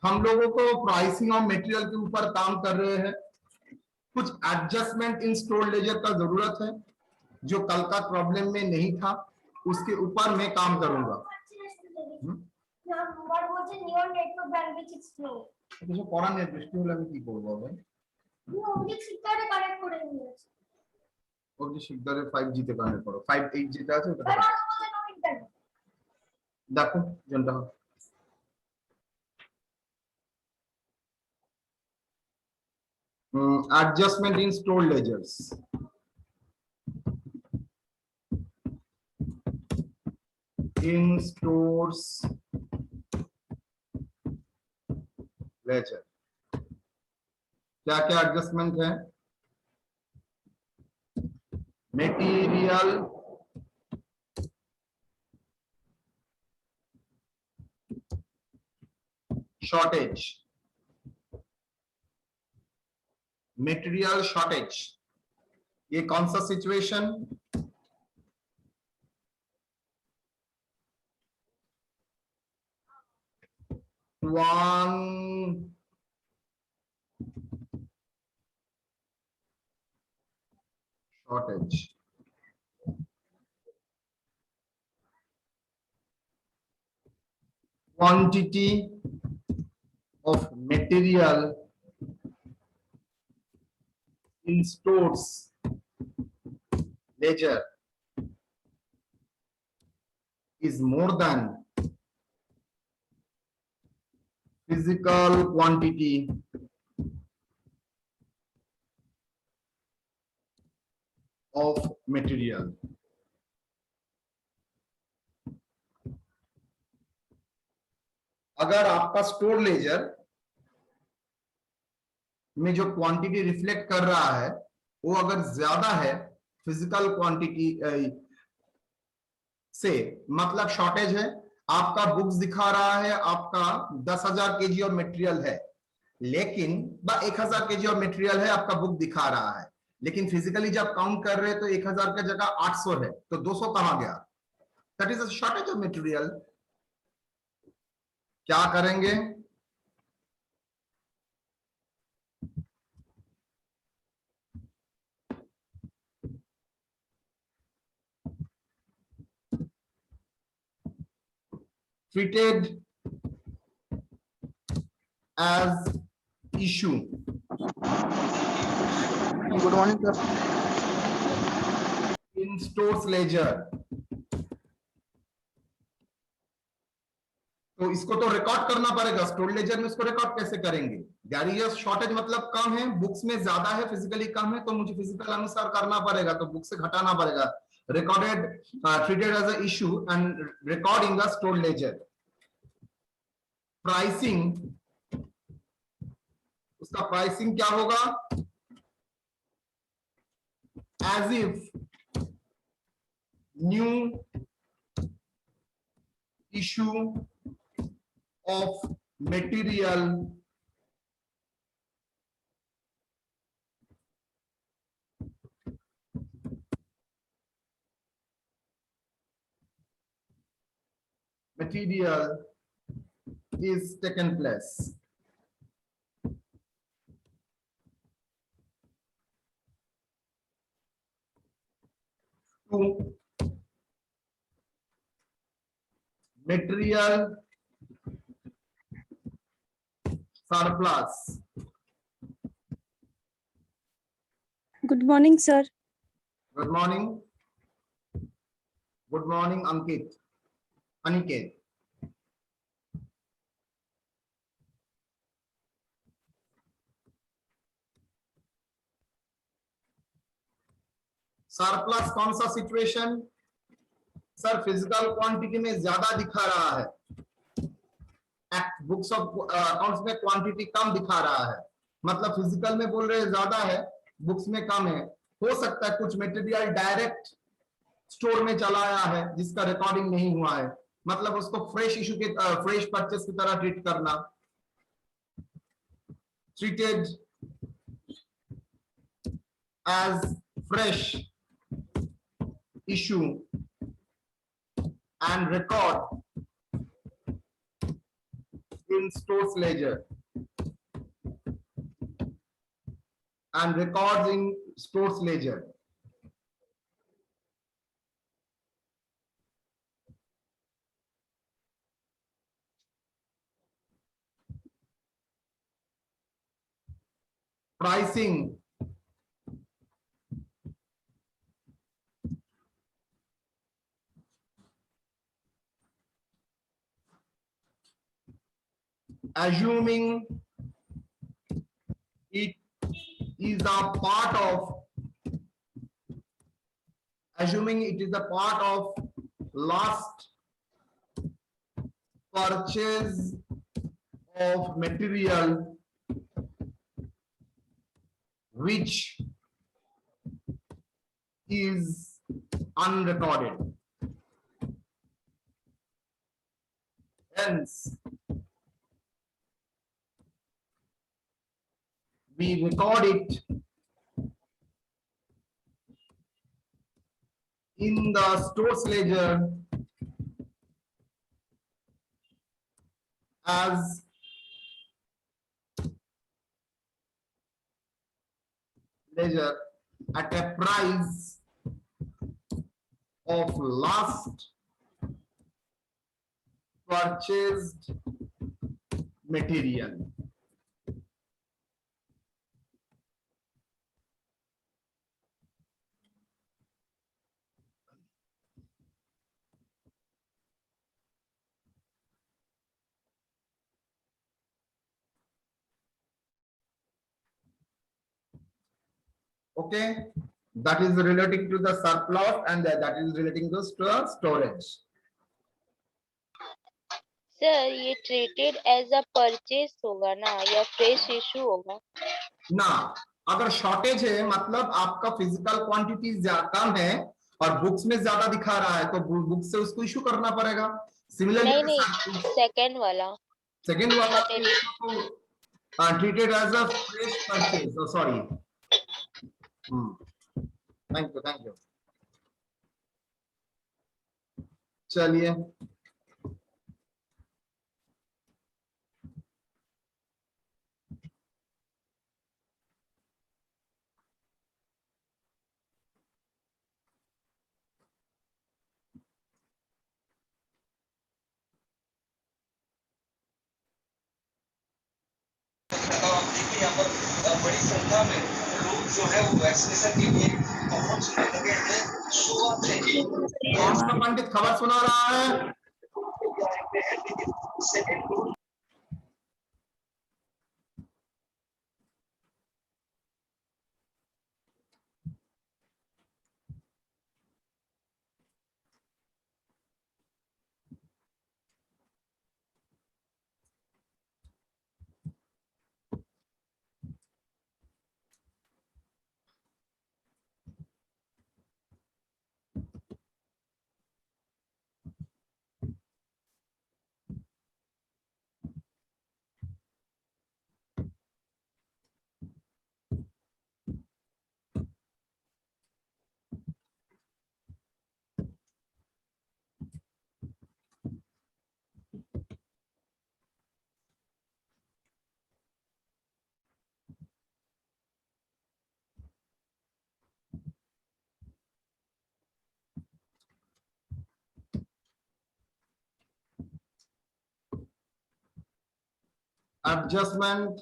हम लोगों को प्राइसिंग ऑफ मटेरियल के ऊपर काम कर रहे हैं। कुछ एडजस्टमेंट इन स्टोर लेजर का जरूरत है, जो कल का प्रॉब्लम में नहीं था, उसके ऊपर मैं काम करूंगा। কিছু করার নেই, বৃষ্টি হলে আমি কি করব ভাই? অবজেক্ট শিকদারে কানেক্ট করে নিয়েছি। অবজেক্ট শিকদারে 5G তে কানেক্ট করো। 5H যেটা আছে ওটা দেখো যেটা adjustment in store ledgers. In stores ledger क्या क्या एडजस्टमेंट है? मटेरियल शॉर्टेज, मटेरियल शॉर्टेज, ये कौन सा situation? One shortage, quantity of material in stores ledger is more than physical quantity of material. अगर आपका स्टोर लेजर में जो क्वांटिटी रिफ्लेक्ट कर रहा है वो अगर ज्यादा है फिजिकल क्वांटिटी से, मतलब शॉर्टेज है, आपका बुक्स दिखा रहा है आपका 10,000 केजी और मटेरियल है, लेकिन 1,000 केजी और मटेरियल है, आपका बुक दिखा रहा है, लेकिन फिजिकली जब काउंट कर रहे हैं तो 1,000 की जगह 800 है, तो 200 कहां गया? That is a shortage of material. क्या करेंगे? treated as issue. Good morning, sir. In stores ledger. तो इसको तो रिकॉर्ड करना पड़ेगा, स्टोर लेजर में इसको रिकॉर्ड कैसे करेंगे? गैरियस शॉर्टेज मतलब कम है, बुक्स में ज्यादा है, फिजिकली कम है, तो मुझे फिजिकल अनुसार करना पड़ेगा, तो बुक से घटाना पड़ेगा। Recorded treated as a issue and recording the store ledger. Pricing, उसका प्राइसिंग क्या होगा? As if new issue of material is taken place. To material surplus. Good morning, sir. Good morning. Good morning, Ankit. Aniket. Surplus कौन सा situation? Sir physical quantity में ज्यादा दिखा रहा है, बुक्स ऑफ अकाउंट्स में क्वांटिटी कम दिखा रहा है, मतलब फिजिकल में बोल रहे हैं ज्यादा है, बुक्स में कम है। हो सकता है कुछ मटेरियल डायरेक्ट स्टोर में चला आया है जिसका रिकॉर्डिंग नहीं हुआ है, मतलब उसको फ्रेश इशू के फ्रेश परचेस की तरह ट्रीट करना। Treated as fresh issue and record in stores ledger and records in stores ledger. Pricing, assuming it is a part of last purchase of material which is unrecorded. Hence, we record it in the stores ledger as ledger at a price of last purchased material. Okay, that is relating to the surplus and that is relating to storage. Sir ये treated as a purchase होगा ना या fresh issue होगा? ना, अगर shortage है मतलब आपका फिजिकल क्वांटिटी कम है और बुक्स में ज्यादा दिखा रहा है तो बुक से उसको इशू करना पड़ेगा. सिमिलरली नहीं सेकंड वाला treated as a fresh purchase. Oh, sorry. Thank you. चलिए, यहाँ पर बड़ी संख्या में लोग जो है वो वैक्सीनेशन के लिए पहुंचने लगे हैं शुरुआत से ही. कौन सा पंडित खबर सुना रहा है? Adjustment,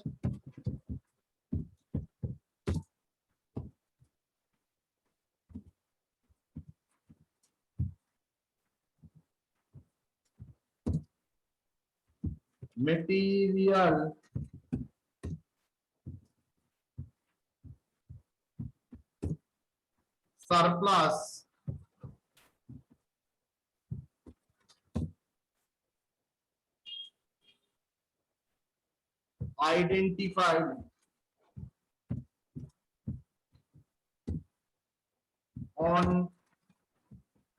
material surplus identified on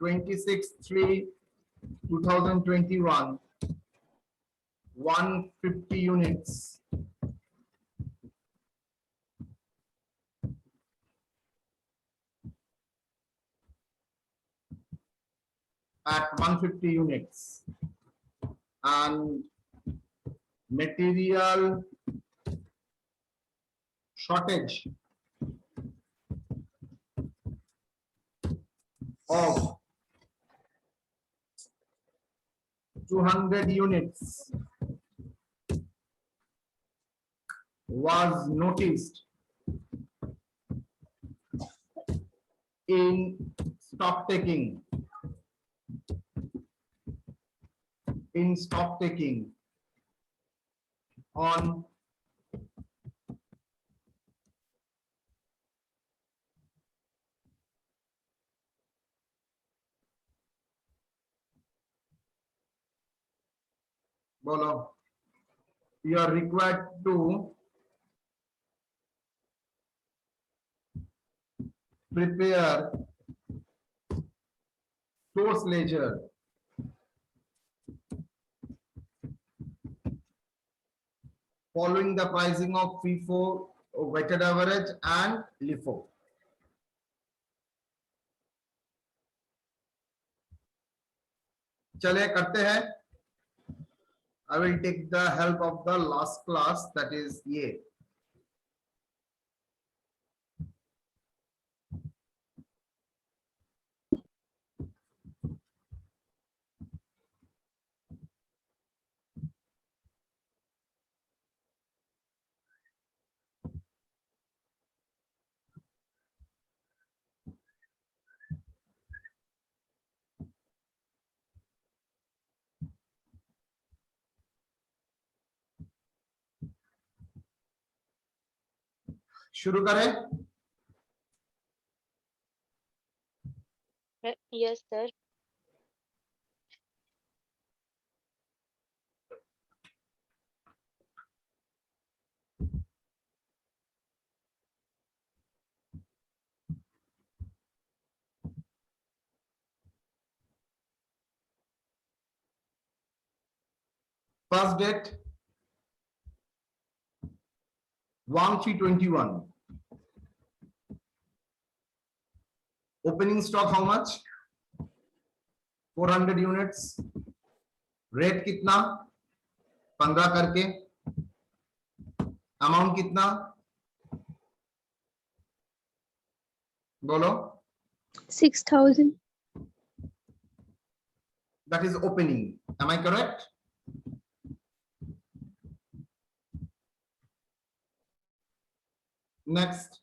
26/3/2021, 150 units. At 150 units, and material shortage of 200 units was noticed in stock taking on बोलो, you are required to prepare source ledger following the pricing of FIFO, weighted average and LIFO. चले करते हैं. I will take the help of the last class, that is ये. शुरू करें. Yes, sir. First date 1/3/21. Opening stock how much? 400 units. Rate कितना? 15 करके. Amount कितना? बोलो. 6,000. That is opening. Am I correct? Next.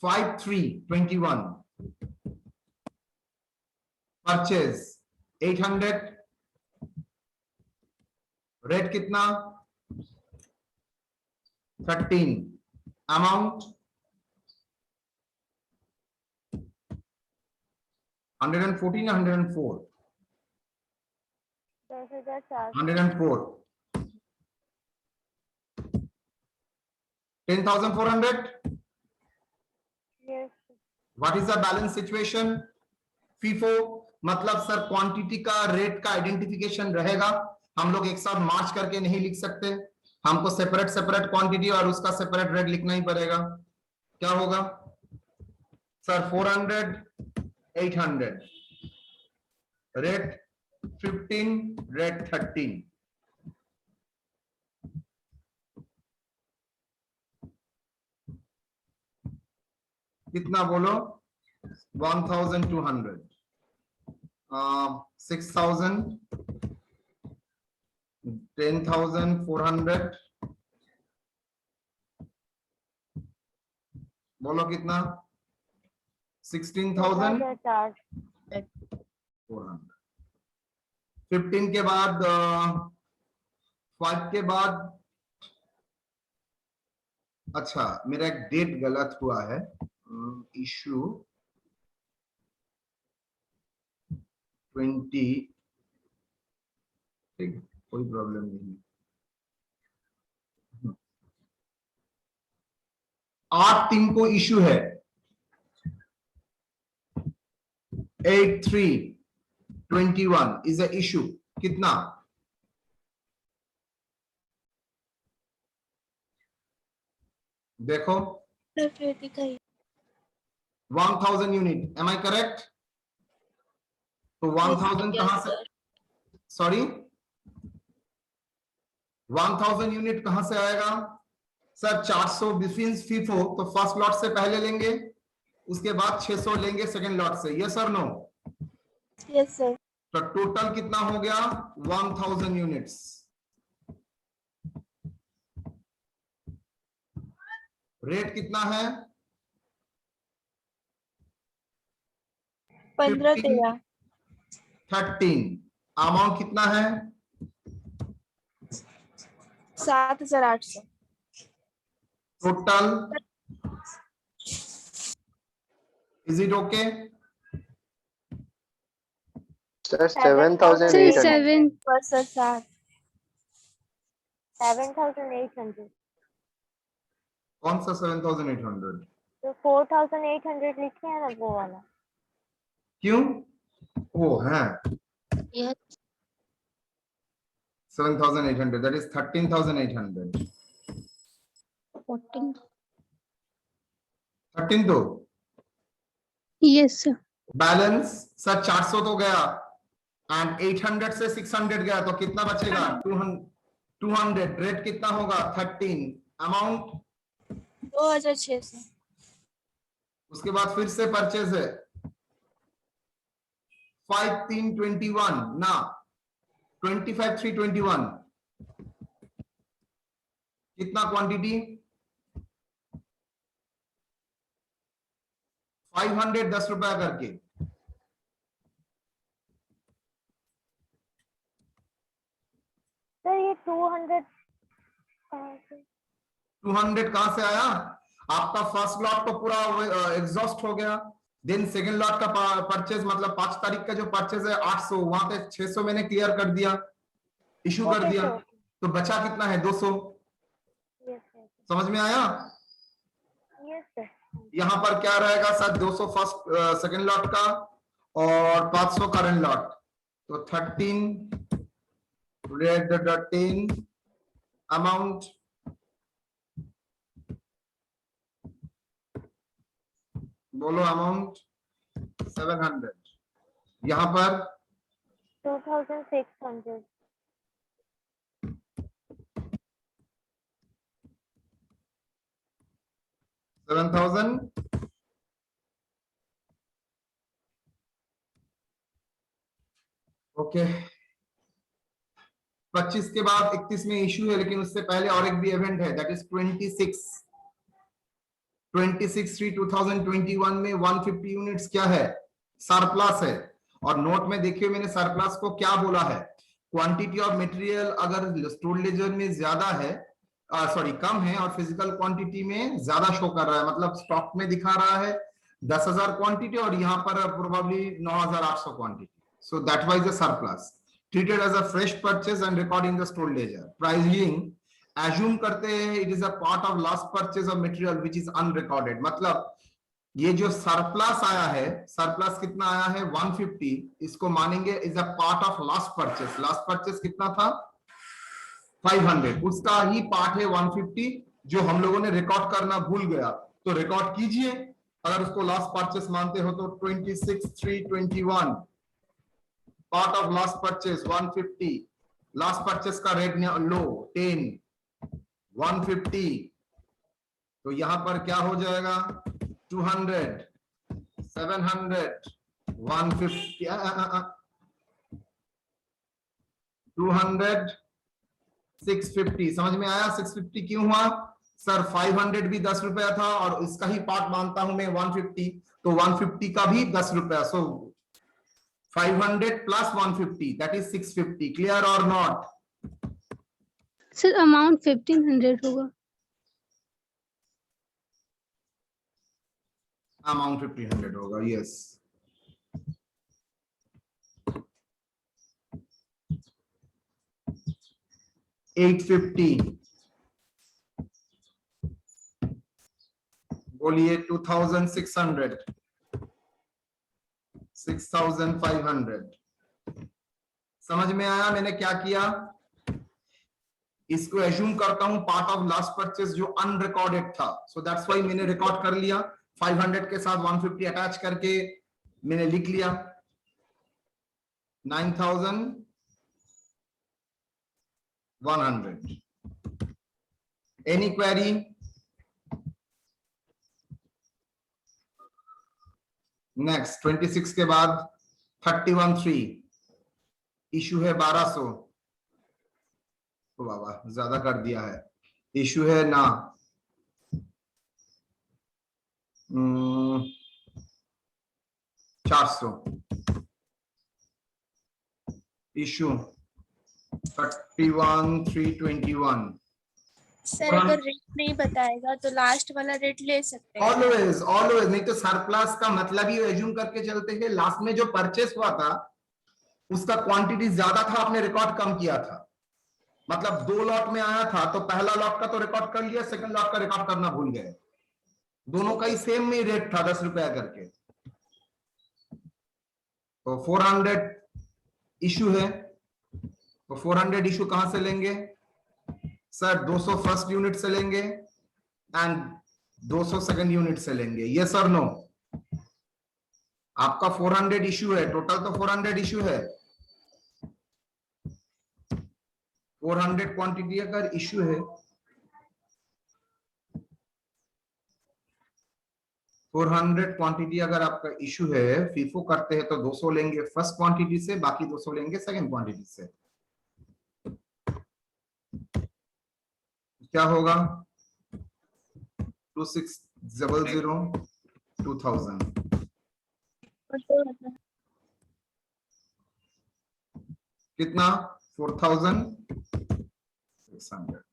5/3/21. Purchase 800. Rate कितना? 13. Amount 114 or 104? 104. 10,400. Yes. What is the balance situation? FIFO मतलब sir quantity का rate का identification रहेगा. हम लोग एक साथ मार्च करके नहीं लिख सकते. हमको सेपरेट सेपरेट क्वांटिटी और उसका सेपरेट रेट लिखना ही पड़ेगा. क्या होगा सर? 400 800. Rate 15, rate 13. कितना बोलो? 1,200. 6,000. 10,400. बोलो कितना? 16,400. 15 के बाद 5 के बाद. अच्छा मेरा एक डेट गलत हुआ है. इशू 20. ठीक, कोई प्रॉब्लम नहीं. 8/3 को इशू है. 8/3/21 इज अ इशू. कितना? देखो 1,000 यूनिट. एम आई करेक्ट? तो 1,000 कहां से? सॉरी 1000 यूनिट कहां से आएगा सर? 400 बिफिन फीफो, तो फर्स्ट लॉट से पहले लेंगे, उसके बाद 600 लेंगे सेकंड लॉट से। यस और नो? Yes sir. तो टोटल कितना हो गया? 1000 यूनिट्स। रेट कितना है? 15-13। 13। अमाउंट कितना है? 7,800। Total is it okay? Sir, Sir, 7,800. 7. बस सर 7,800। कौन सा 7800? तो 4,800 लिखे हैं ना वो वाला। क्यों? ओ है Yes. 7800, that is 13,800। 14. 13 तो Yes, sir. बैलेंस सर 400 तो गया एंड 800 से 600 गया, तो कितना बचेगा? 200। रेट कितना होगा? 13। अमाउंट 2,600। उसके बाद फिर से परचेज है 5,321 ना 25,321। कितना क्वांटिटी? 510 रुपया करके। सर ये 200 200 कहां से आया? आपका फर्स्ट लॉट तो पूरा एग्जॉस्ट हो गया, देन सेकंड लॉट का परचेज मतलब 5 तारीख का जो परचेज है 800, वहां पे 600 मैंने क्लियर कर दिया, इशू कर Okay, दिया, sir. तो बचा कितना है? 200। Yes sir. समझ में आया? Yes sir. यहाँ पर क्या रहेगा सर? 200 फर्स्ट सेकंड लॉट का और 500 करंट लॉट, तो 13 रेड 10 अमाउंट बोलो, अमाउंट 700। यहाँ पर 2,600। 7,000। ओके 25 के बाद 31 में इशू है, लेकिन उससे पहले और एक भी इवेंट है, दैट इज 26/3/2021 में 150 यूनिट्स क्या है? सरप्लस है। और नोट में देखिए मैंने सरप्लस को क्या बोला है? क्वांटिटी ऑफ मटेरियल अगर स्टोर लेजर में ज्यादा है, सॉरी कम है, और फिजिकल क्वांटिटी में ज्यादा शो कर रहा है, मतलब स्टॉक में दिखा रहा है 10,000 क्वांटिटी और यहाँ पर probably 9,800 quantity, so that was the surplus treated as a fresh purchase and record in the store ledger. Pricing assume करते हैं it is a part of last purchase of material which is unrecorded, मतलब ये जो surplus आया है, surplus कितना आया है? 150, इसको मानेंगे is a part of last purchase. Last purchase कितना था? 500, उसका ही पार्ट है 150 जो हम लोगों ने रिकॉर्ड करना भूल गया, तो रिकॉर्ड कीजिए। अगर उसको लास्ट परचेस मानते हो तो 26/3/21 part of last purchase 150, last purchase का रेट लो 10 150, तो यहां पर क्या हो जाएगा? 200 700 150 200 650। समझ में आया? 650 क्यों हुआ सर? 500 भी 10 रुपया था और इसका ही पार्ट मानता हूं मैं 150, तो 150 का भी 10 रुपया, सो 500 plus 150 that is 650। clear or not? Sir, amount 1,500 होगा। amount 1,500 होगा, yes। $850 बोलिए। 2,600 6,500। समझ में आया मैंने क्या किया? इसको एज्यूम करता हूं पार्ट ऑफ लास्ट परचेस जो अनरिकॉर्डेड था, सो दैट्स व्हाई मैंने रिकॉर्ड कर लिया 500 के साथ 150 अटैच करके मैंने लिख लिया 9,000 100. Any query? नेक्स्ट 26 के बाद 31(3) इशू है 1200। बाबा ज्यादा कर दिया है। इशू है ना 400। इशू 31(3)21। सर अगर रेट नहीं बताएगा तो लास्ट वाला रेट ले सकते हैं। ऑलवेज ऑलवेज, नहीं तो सरप्लस का मतलब ही एज्यूम करके चलते हैं लास्ट में जो परचेस हुआ था उसका क्वांटिटी ज्यादा था, आपने रिकॉर्ड कम किया था। मतलब 2 लॉट में आया था तो पहला लॉट का तो रिकॉर्ड कर लिया, सेकंड लॉट का रिकॉर्ड करना भूल गए। दोनों का ही सेम में रेट था 10 रुपया करके। तो 400 इशू है, तो 400 इशू कहां से लेंगे सर? 200 फर्स्ट यूनिट से लेंगे एंड 200 सेकंड यूनिट से लेंगे। यस और नो? आपका 400 इशू है, टोटल तो 400 इशू है। 400 क्वांटिटी अगर इशू है, 400 क्वांटिटी अगर आपका इशू है, फीफो करते हैं तो 200 लेंगे फर्स्ट क्वांटिटी से, बाकी 200 लेंगे सेकंड क्वांटिटी से। क्या होगा? 2600 2000 कितना? 4600।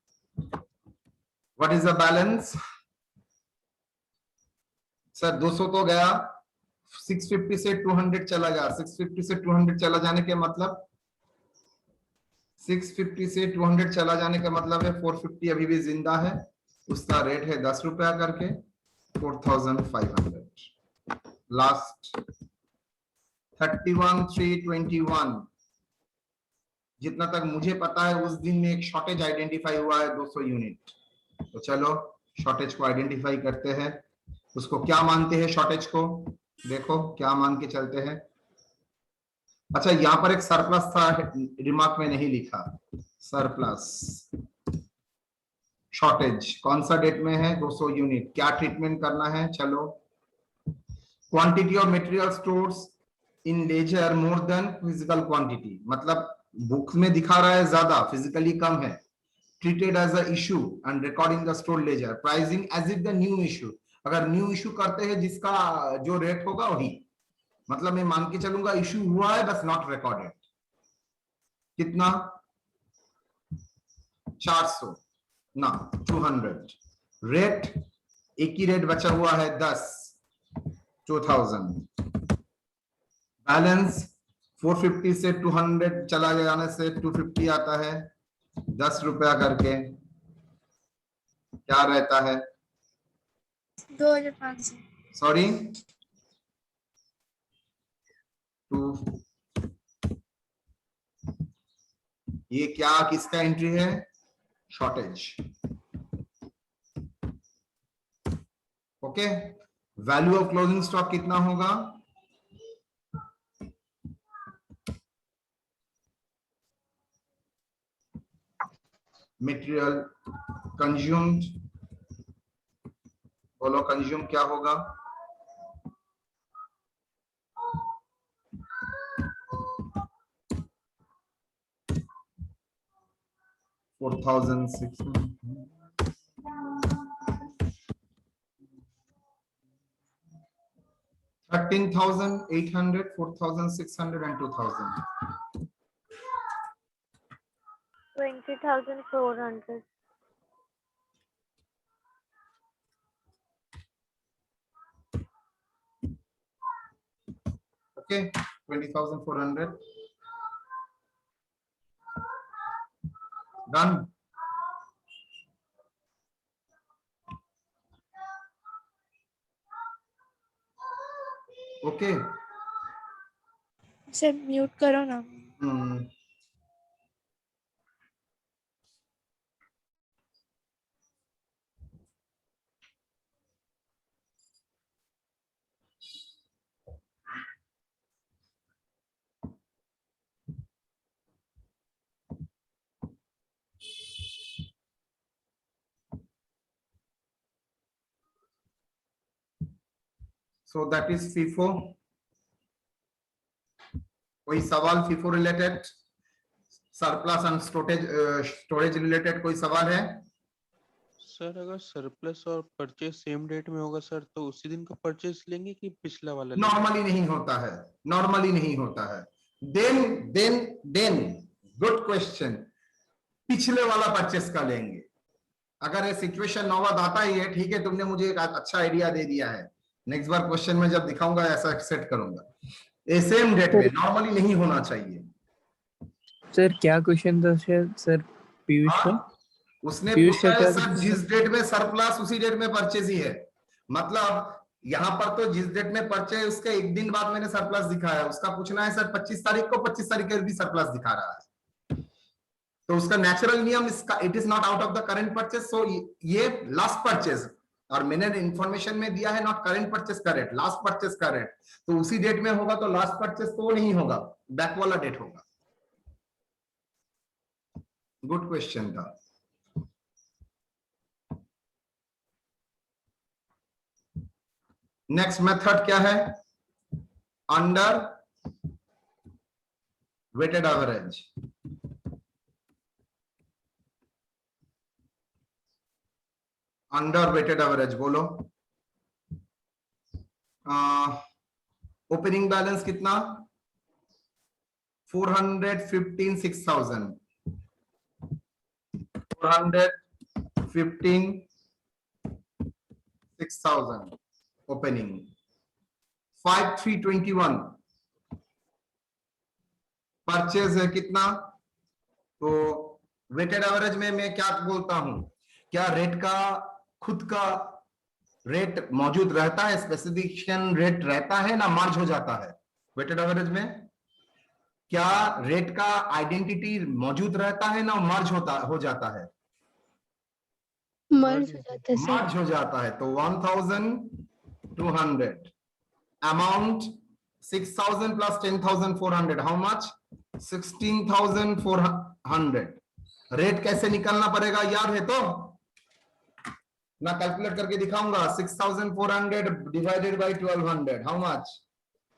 What is the balance sir? 200 तो गया, 650 से 200 चला गया। 650 से 200 चला जाने के मतलब 650 से 200 चला जाने का मतलब है 450 अभी भी जिंदा है, उसका रेट है 10 रुपया करके, 4500। लास्ट 31(3)21। जितना तक मुझे पता है उस दिन में एक शॉर्टेज आइडेंटिफाई हुआ है 200 यूनिट। तो चलो शॉर्टेज को आइडेंटिफाई करते हैं। उसको क्या मानते हैं शॉर्टेज को? देखो क्या मान के चलते हैं। अच्छा यहां पर एक सरप्लस था, रिमार्क में नहीं लिखा। सरप्लस शॉर्टेज कौन सा डेट में है? 200 यूनिट। क्या ट्रीटमेंट करना है? चलो, quantity of material stores in ledger more than physical quantity, मतलब बुक में दिखा रहा है ज्यादा, फिजिकली कम है। Treated as a issue and recording the store ledger, pricing as if the new issue. अगर न्यू इशू करते हैं जिसका जो रेट होगा वही, मतलब मैं मान के चलूंगा इशू हुआ है बस नॉट रिकॉर्डेड। कितना? 400 ना 200। रेट एक ही रेट बचा हुआ है 10, 2000। बैलेंस 450 से 200 चला जाने से 250 आता है, 10 रुपया करके। क्या रहता है? 2500। सॉरी 2। ये क्या किसका एंट्री है? Shortage. Okay, value of closing stock कितना होगा? मटेरियल कंज्यूम्ड, बोलो कंज्यूम क्या होगा? $4,600 $13,800 $4,600 and $2,000। 20,400। Okay, 20,400 done। Okay sir mute करो ना। So that is FIFO. कोई सवाल FIFO related, surplus and storage related कोई सवाल है? सर अगर सरप्लस और परचेज सेम डेट में होगा सर तो उसी दिन का परचेज लेंगे कि पिछला वाला लेंगे? नॉर्मली नहीं होता है, नॉर्मली नहीं होता है। देन गुड क्वेश्चन, पिछले वाला परचेस का लेंगे। अगर ये सिचुएशन नौबत आता ही है, ठीक है, तुमने मुझे एक अच्छा आइडिया दे दिया है, नेक्स्ट बार क्वेश्चन में जब दिखाऊंगा ऐसा सेट करूंगा। ये सेम डेट में नॉर्मली नहीं होना चाहिए। सर क्या क्वेश्चन था सर पीयूष का? उसने पीयूष पूछा का है क्या सर question जिस डेट में सरप्लस उसी डेट में परचेज ही है। मतलब यहाँ पर तो जिस डेट में परचेज उसके एक दिन बाद मैंने सरप्लस दिखाया, उसका पूछना है सर 25 तारीख को, 25 तारीख को भी सरप्लस दिखा रहा है, तो उसका नेचुरल नियम इसका it is not out of the current purchase. So ये लास्ट परचेज, और मैंने इंफॉर्मेशन में दिया है नॉट करंट परचेज का रेट, लास्ट परचेज का रेट, तो उसी डेट में होगा, तो लास्ट परचेज तो वो नहीं होगा, बैक वाला डेट होगा। गुड क्वेश्चन था। नेक्स्ट मेथड क्या है? Under weighted average. Under weighted average बोलो। ओपनिंग बैलेंस कितना? 415,6,000 415,6,000 ओपनिंग। 5,321 परचेज है कितना? तो वेटेड एवरेज में मैं क्या बोलता हूं, क्या रेट का खुद का रेट मौजूद रहता है, स्पेसिफिकेशन रेट रहता है ना मार्ज हो जाता है? वेटेड एवरेज में क्या रेट का आइडेंटिटी मौजूद रहता है ना मार्ज हो जाता है? मर्ज हो जाता है सर। मार्ज हो जाता है। तो 1,200 amount 6,000 plus 10,400 how much? 16,400। Rate कैसे निकालना पड़ेगा याद है तो? मैं कैलकुलेट करके दिखाऊंगा। 6,400 डिवाइडेड बाय 1,200 हाउ मच?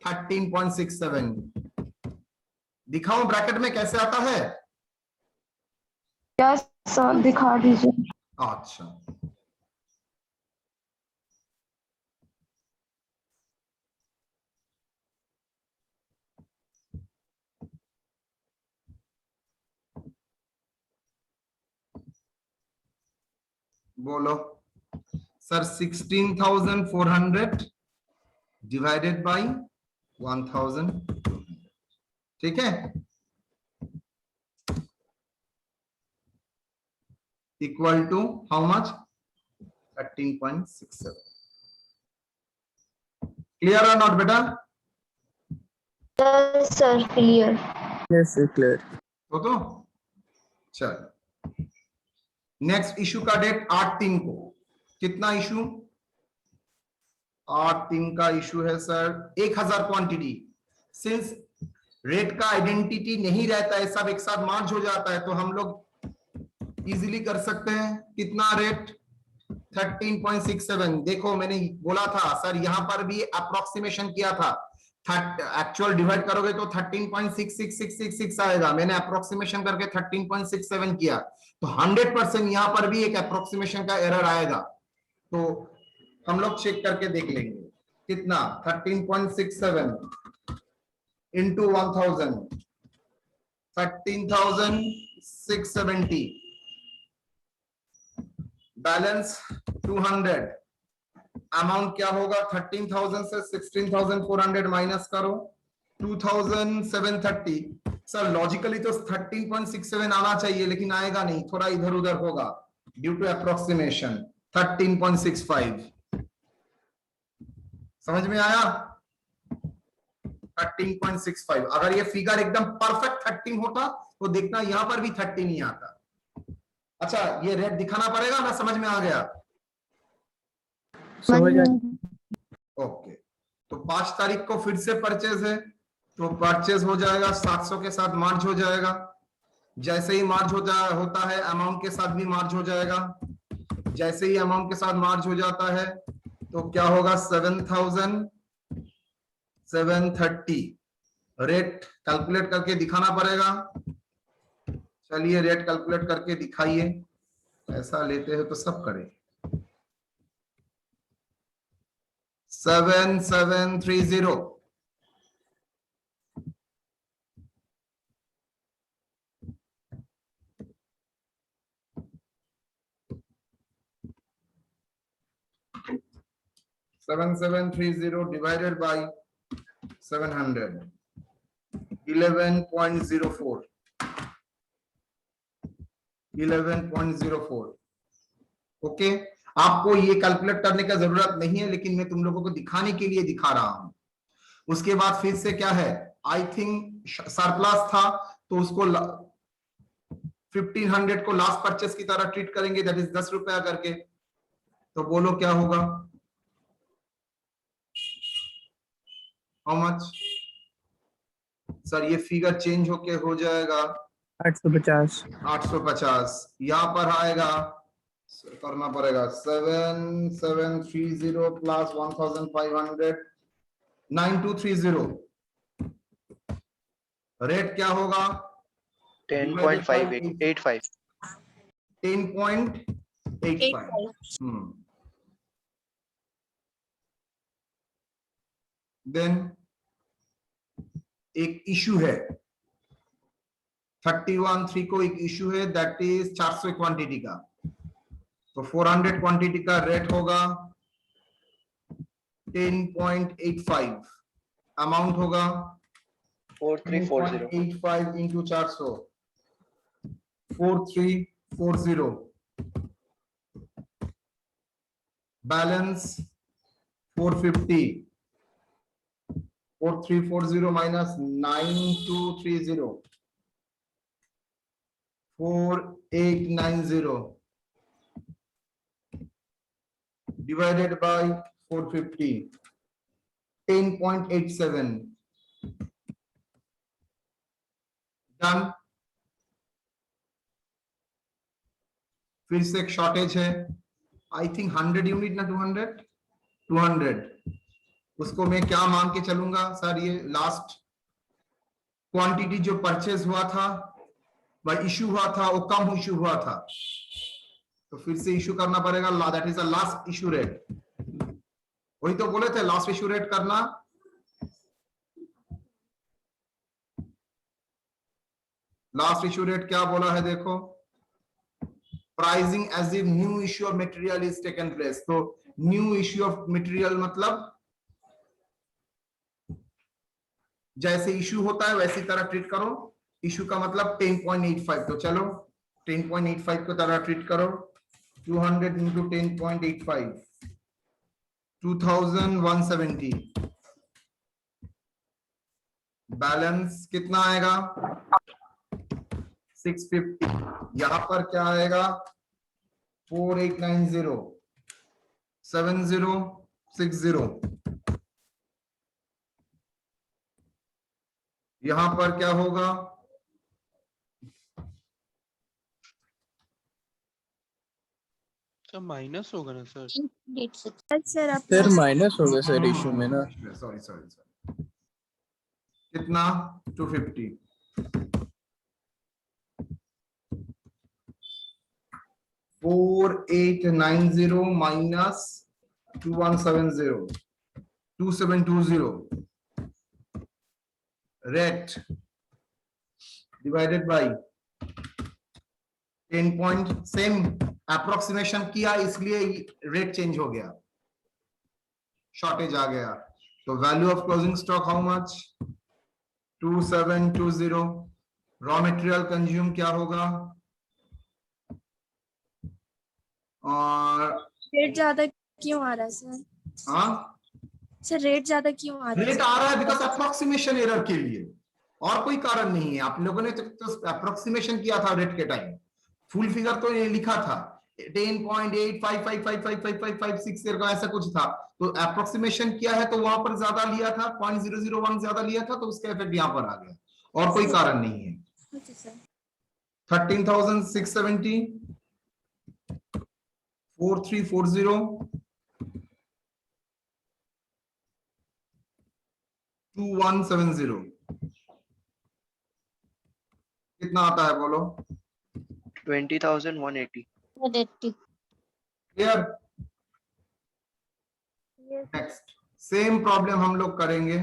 13.67। दिखाऊं ब्रैकेट में कैसे आता है? क्या सर दिखा दीजिए। अच्छा, बोलो सर। 16,400 डिवाइडेड बाई 1,200, ठीक है, equal to how much? 13.67। Clear और नॉट बेटा? Sir clear. Yes sir clear. तो चल नेक्स्ट इशू का डेट 8/3 को। कितना इशू? 8/3 का इशू है सर 1,000 क्वांटिटी। सिंस रेट का आइडेंटिटी नहीं रहता है, सब एक साथ मार्ज हो जाता है, तो हम लोग इजीली कर सकते हैं। कितना रेट? 13.67। देखो मैंने बोला था सर, यहां पर भी अप्रोक्सीमेशन किया था, एक्चुअल डिवाइड करोगे तो 13.6666 आएगा। मैंने अप्रोक्सीमेशन करके 13.67 किया, तो 100% यहां पर भी एक अप्रोक्सीमेशन का एरर आएगा। तो हम लोग चेक करके देख लेंगे कितना। 13.67 इंटू 1,000, 13,670। बैलेंस 200। अमाउंट क्या होगा? 13,000 से 16,400 माइनस करो, 2,730। सर लॉजिकली तो 13.67 आना चाहिए, लेकिन आएगा नहीं, थोड़ा इधर उधर होगा ड्यू टू अप्रोक्सीमेशन। 13.65 समझ में आया? 13.65। अगर ये फिगर एकदम परफेक्ट 13 होता तो देखना यहां पर भी 13 ही आता। अच्छा, ये रेट दिखाना पड़ेगा ना? समझ में आ गया? समझ आ ओके, तो 5 तारीख को फिर से परचेज है, तो परचेज हो जाएगा 700 के साथ मार्च हो जाएगा। जैसे ही मार्च होता है अमाउंट के साथ भी मार्च हो जाएगा। जैसे ही अमाउंट के साथ मार्च हो जाता है तो क्या होगा? 7,000 730 रेट कैलकुलेट करके दिखाना पड़ेगा। चलिए रेट कैलकुलेट करके दिखाइए, पैसा लेते हो तो सब करें। 7730 7730 divided by 700 11.04 11.04। ओके, आपको ये कैलकुलेट करने का जरूरत नहीं है, लेकिन मैं तुम लोगों को दिखाने के लिए दिखा रहा हूं। उसके बाद फिर से क्या है, आई थिंक सरप्लस था तो उसको 1500 को लास्ट परचेस की तरह ट्रीट करेंगे, दैट इज 10 रुपया करके। तो बोलो क्या होगा, हाउ मच सर? ये फिगर चेंज होके हो जाएगा 850। 850 यहां पर आएगा, करना पड़ेगा 7730 प्लस 1500 9230। रेट क्या होगा? 10.585। 10.85। देन एक इशू है 31.3 को, एक इशू है दैट इज 400 क्वांटिटी का। तो 400 क्वांटिटी का रेट होगा 10.85, अमाउंट होगा 4340। 85 into 400 4340। Balance 450। 4340 minus 9230 4890 divided by 450 10.87। Done. फिर से एक शॉर्टेज है, आई थिंक 100 यूनिट ना 200। उसको मैं क्या मान के चलूंगा सर? ये लास्ट क्वांटिटी जो परचेज हुआ था वह इशू हुआ था, वो कम इशू हुआ था, तो फिर से इशू करना पड़ेगा, that is the last issue rate. वही तो बोले थे लास्ट इशू रेट करना। लास्ट इशू रेट क्या बोला है देखो, pricing as if new issue of material is taken place. तो न्यू इशू ऑफ मटेरियल मतलब जैसे इशू होता है वैसी तरह ट्रीट करो। इशू का मतलब 10.85, तो चलो 10.85 को तरह ट्रीट करो। 200 इंटू 10.85 2170। बैलेंस कितना आएगा 650। यहां पर क्या आएगा 4890 7060। यहां पर क्या होगा सर माइनस होगा ना सर? सर माइनस होगा सर इशू में ना। सॉरी कितना 250। $4890 minus 2720 rate divided by 10 point. Same approximation किया इसलिए रेट चेंज हो गया, शॉर्टेज आ गया। तो value of closing stock how much 2720। Raw material consume क्या होगा, और रेट ज्यादा क्यों आ रहा है सर? हाँ सर रेट ज्यादा क्यों आ रहा है? रेट आ रहा है बिकॉज अप्रोक्सीमेशन एरर के लिए, और कोई कारण नहीं है। आप लोगों ने तो अप्रोक्सीमेशन किया था रेट के टाइम, फुल फिगर तो ये लिखा था 10.85555556 का ऐसा कुछ था, तो अप्रोक्सीमेशन किया है तो वहां पर ज्यादा लिया था, 0.001 ज्यादा लिया था, तो उसका इफेक्ट यहाँ पर आ गया, और कोई कारण नहीं है। 13,670 4340 2170 कितना आता है बोलो? 20,180. 180. Clear? Yes. Next same problem हम लोग करेंगे।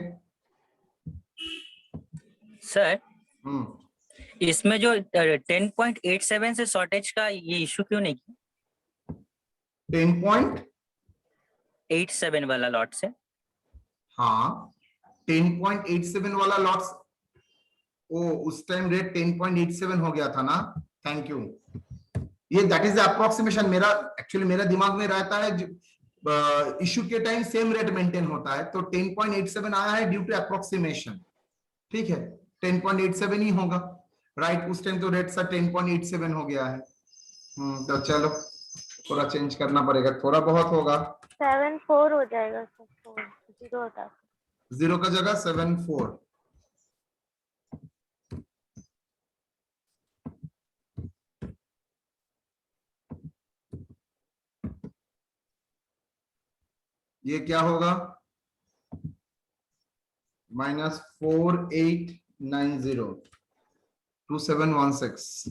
सर हम्म, इसमें जो 10.87 से शॉर्टेज का ये इशू क्यों नहीं किया? 10.87 वाला लॉट से। हाँ 10.87 वाला लॉट्स, ओ उस टाइम रेट 10.87 हो गया था ना। Thank you. ये दैट इज अप्रोक्सीमेशन। मेरा एक्चुअली मेरा दिमाग में रहता है इशू के टाइम सेम रेट मेंटेन होता है, तो 10.87 आया है ड्यू टू अप्रोक्सीमेशन। ठीक है 10.87 ही होगा, राइट। उस टाइम तो रेट सा 10.87 हो गया है। तो चलो थोड़ा चेंज करना पड़ेगा, थोड़ा बहुत होगा। 7.4 हो जाएगा सर, 0 होता है। 0 का जगह 7.4। ये क्या होगा? -4890 2716।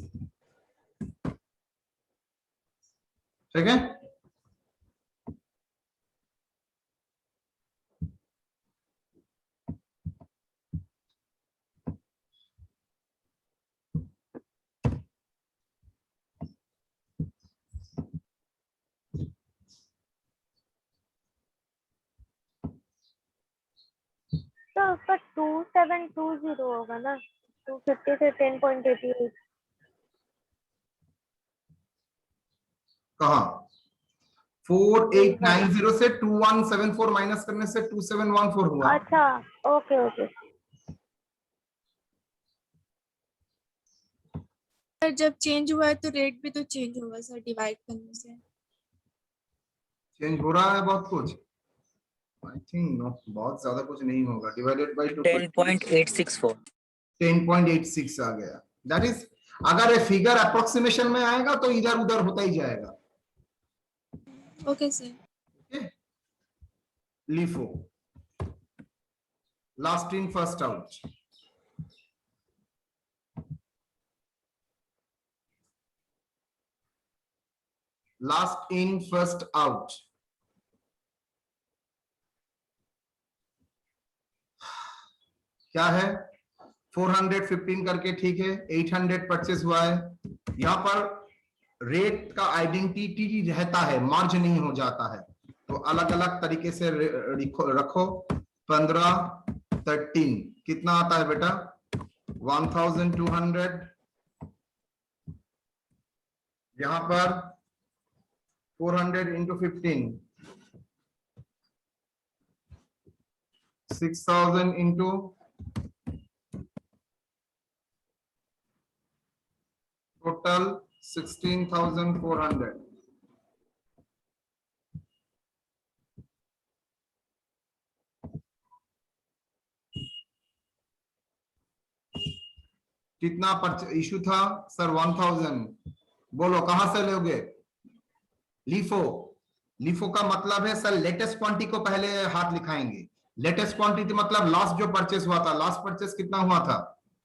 ठीक है। तो उसका 2720 होगा ना, 250 से 10.88। कहा 4890 से 2174 माइनस करने से 2714 हुआ। अच्छा ओके ओके। सर जब चेंज हुआ है तो रेट भी तो चेंज होगा सर, डिवाइड करने से। चेंज हो रहा है बहुत कुछ, आई थिंक नो, बहुत ज्यादा कुछ नहीं होगा। डिवाइडेड बाय 10.864 10.86 आ गया। दैट इज, अगर ये फिगर अप्रोक्सीमेशन में आएगा तो इधर उधर होता ही जाएगा। Okay sir. LIFO, last in first out. Last in first out. क्या है? 415 करके, ठीक है। 800 परचेस हुआ है। यहां पर रेट का आइडेंटिटी रहता है, मार्ज नहीं हो जाता है, तो अलग अलग तरीके से रखो। 15 13 कितना आता है बेटा? 1200। यहां पर 400 इंटू 15 6000 इंटू टोटल 16,400। कितना इशू था सर? 1000। बोलो कहां से लोगे? लीफो। लीफो का मतलब है सर लेटेस्ट क्वांटिटी को पहले हाथ लिखाएंगे। लेटेस्ट क्वांटिटी मतलब लास्ट जो परचेस हुआ था। लास्ट परचेस कितना हुआ था?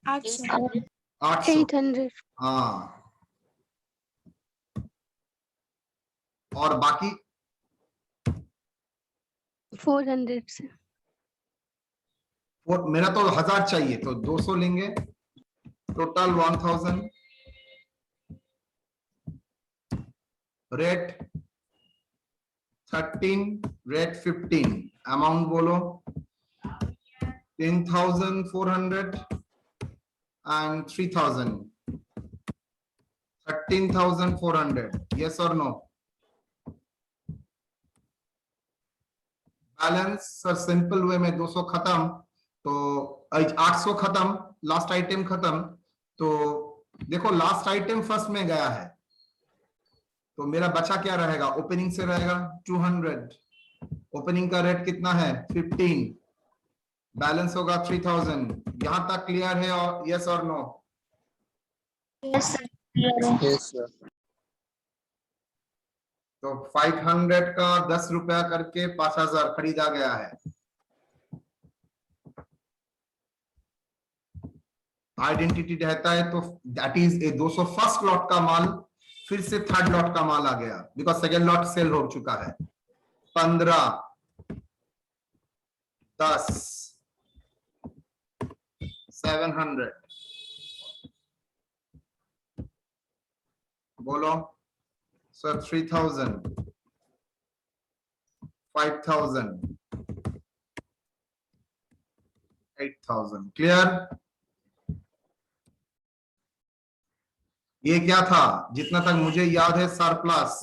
800। 800। 800. हाँ, और बाकी 400 से। मेरा तो 1000 चाहिए, तो 200 लेंगे। टोटल 1000। Rate 13, rate 15। अमाउंट बोलो 10,400 and 3,000। 13,400। yes or no? Balance sir simple way में 200 खत्म, तो 800 खत्म, लास्ट आइटम खत्म। तो देखो लास्ट आइटम फर्स्ट में गया है, तो मेरा बचा क्या रहेगा? ओपनिंग से रहेगा 200। ओपनिंग का रेट कितना है? 15। बैलेंस होगा 3000। यहां तक क्लियर है? और यस और नो? यस सर, क्लियर है। Yes, sir. तो 500 का 10 रुपया करके 5000 खरीदा गया है। आइडेंटिटी रहता है तो that is a 200 first lot का माल फिर से थर्ड लॉट का माल आ गया बिकॉज सेकेंड लॉट सेल हो चुका है। 15, 10, 700 बोलो सर। 3000, 5000, 8000। क्लियर? ये क्या था जितना तक मुझे याद है सरप्लस।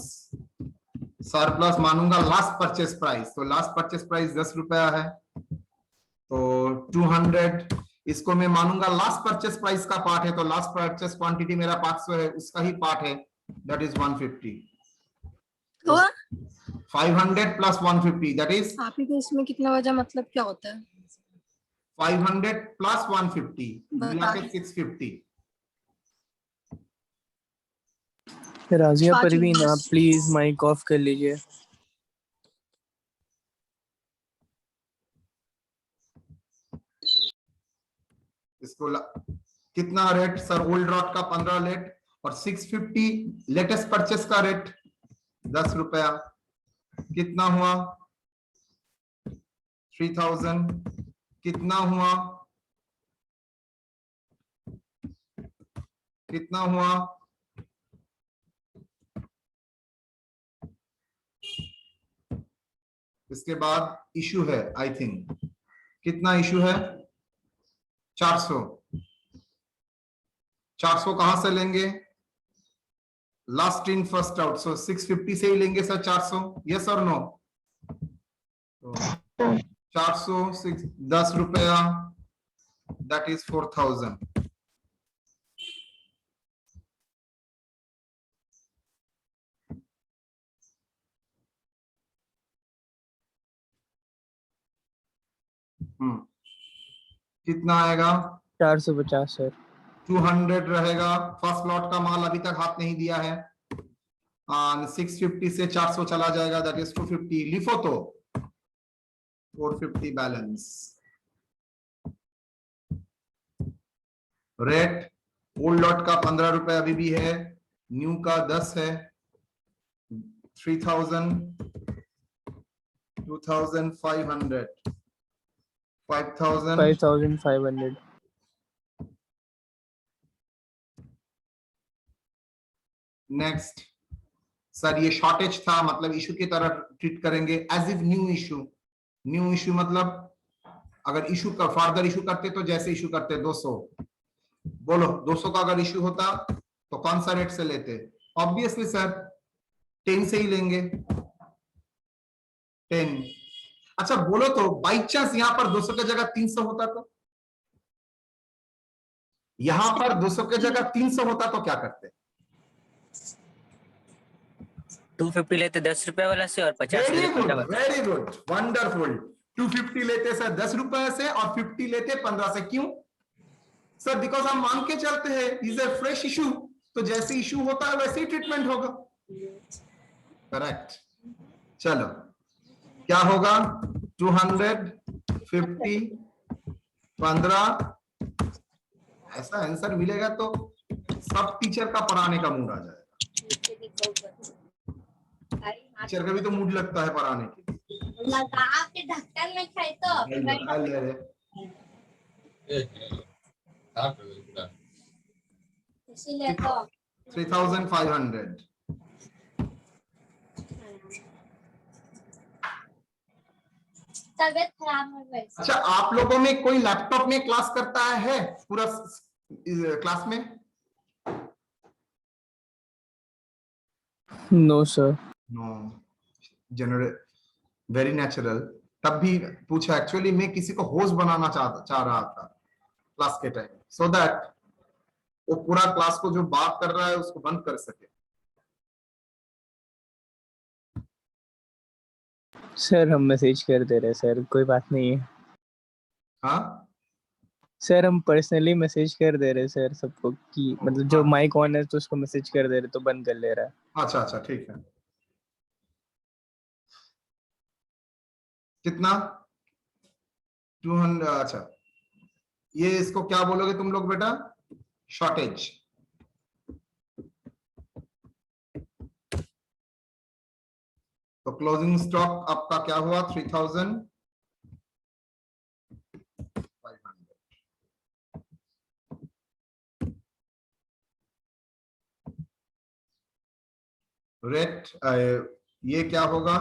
सरप्लस मानूंगा लास्ट परचेस प्राइस, तो लास्ट परचेस प्राइस 10 रुपया है तो 200। इसको मैं मानूंगा लास्ट परचेस प्राइस का पार्ट है तो लास्ट परचेस क्वांटिटी मेरा 500 है, उसका ही पार्ट है, दैट इज 150। तो 500 प्लस 150 दैट इज आप ही को इसमें कितना बचा, मतलब क्या होता है? 500 प्लस 150 मिला के बता। 650। राजिया पाँच परवीन, मिनट। आप प्लीज माइक ऑफ कर लीजिए। इसको कितना रेट सर? ओल्ड रॉट का 15 लेट और 650 लेटेस्ट परचेस का रेट 10 रुपया। कितना हुआ? 3000। कितना हुआ? कितना हुआ? इसके बाद इशू है आई थिंक। कितना इशू है? 400। 400 कहां से लेंगे? लास्ट इन फर्स्ट आउट, सो 650 से ही लेंगे सर 400। यस और नो? 400 10 रुपया दैट इज 4000। कितना आएगा? 450 सर। 200 रहेगा। फर्स्ट लॉट का माल अभी तक हाथ नहीं दिया है। 650 से 400 चला जाएगा दैट इज 250। लिखो तो 450 बैलेंस। रेट ओल्ड लॉट का 15 रुपए अभी भी है, न्यू का 10 है। 3000, 2500, 5000, 5500। नेक्स्ट सर ये शॉर्टेज था, मतलब इशू की तरह ट्रीट करेंगे as if new issue. New issue मतलब अगर इशू का फर्दर इशू करते तो जैसे इशू करते 200। बोलो 200 का अगर इशू होता तो कौन सा रेट से लेते? ऑब्वियसली सर 10 से ही लेंगे। 10। अच्छा बोलो तो बाई चांस यहां पर 200 की जगह 300 होता तो? यहां पर 200 की जगह 300 होता तो क्या करते? 250 लेते 10 रुपए वाला से और 50 वेरी लेते गुड, 15 वाला। Very good, wonderful. 250 लेते सर 10 रुपए से और 50 लेते 15 से। क्यों सर? बिकॉज हम मान के चलते हैं इज ए फ्रेश इशू, तो जैसे इशू होता है वैसे ही ट्रीटमेंट होगा। करेक्ट। चलो क्या होगा? 250, 15। ऐसा आंसर मिलेगा तो सब टीचर का पढ़ाने का मूड आ जाएगा। टीचर का भी तो मूड लगता है पढ़ाने के। लगा के ढक्कन में खाए तो इसीलिए तो 3500। तबीयत खराब हो गई। अच्छा आप लोगों में कोई लैपटॉप में क्लास करता है पूरा क्लास में? No sir. No. General, very natural. तब भी पूछा, एक्चुअली मैं किसी को होस्ट बनाना चाह रहा था क्लास के टाइम, सो दैट वो पूरा क्लास को जो बात कर रहा है उसको बंद कर सके। सर हम मैसेज कर दे रहे सर, कोई बात नहीं है। हाँ सर हम पर्सनली मैसेज कर दे रहे सर सबको कि मतलब जो माइक ऑन है तो उसको मैसेज कर दे रहे तो बंद कर ले रहा है। अच्छा अच्छा ठीक है। कितना? 200। अच्छा ये इसको क्या बोलोगे तुम लोग बेटा? शॉर्टेज। तो क्लोजिंग स्टॉक आपका क्या हुआ? 3500। रेट ये क्या होगा?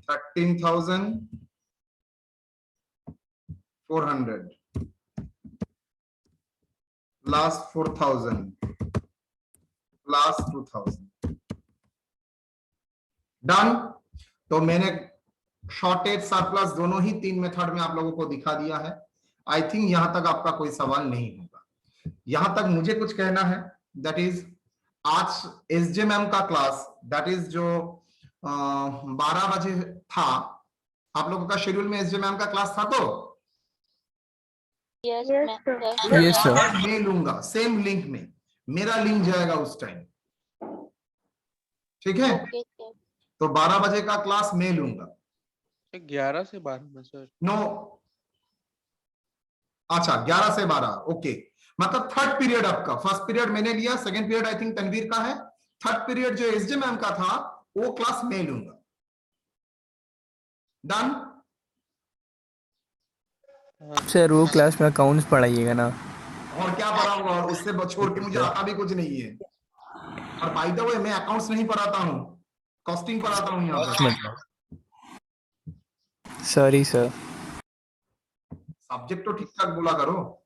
13,400 प्लस 4,000 प्लस 2,000। डन। तो मैंने शॉर्टेज सरप्लस दोनों ही 3 मेथड में आप लोगों को दिखा दिया है। आई थिंक यहां तक आपका कोई सवाल नहीं होगा। यहां तक मुझे कुछ कहना है, दैट इज आज एसजे मैम का क्लास, दैट इज जो 12 बजे था आप लोगों का शेड्यूल में, एसजे मैम का क्लास था। तो yes Yes, ma'am sir. Sir. Yes, sir. मैं लूंगा सेम लिंक में, मेरा लिंक जाएगा उस टाइम, ठीक है? Okay sir. तो 12 बजे का क्लास मैं लूंगा। 11 से 12 में सर। नो, अच्छा 11 से 12, ओके। मतलब थर्ड पीरियड आपका, फर्स्ट पीरियड मैंने लिया, second period I think Tanveer का है, थर्ड पीरियड जो एसजे मैम का था वो क्लास मैं लूंगा। डन। सर वो क्लास में अकाउंट्स पढ़ाइएगा ना। और क्या पढ़ाऊंगा, और उससे छोड़ के मुझे आता भी कुछ नहीं है। और बाय द वे मैं अकाउंट्स नहीं पढ़ाता हूँ, कॉस्टिंग पढ़ाता हूँ यहाँ पर। Sorry sir. सब्जेक्ट तो ठीक ठाक बोला करो।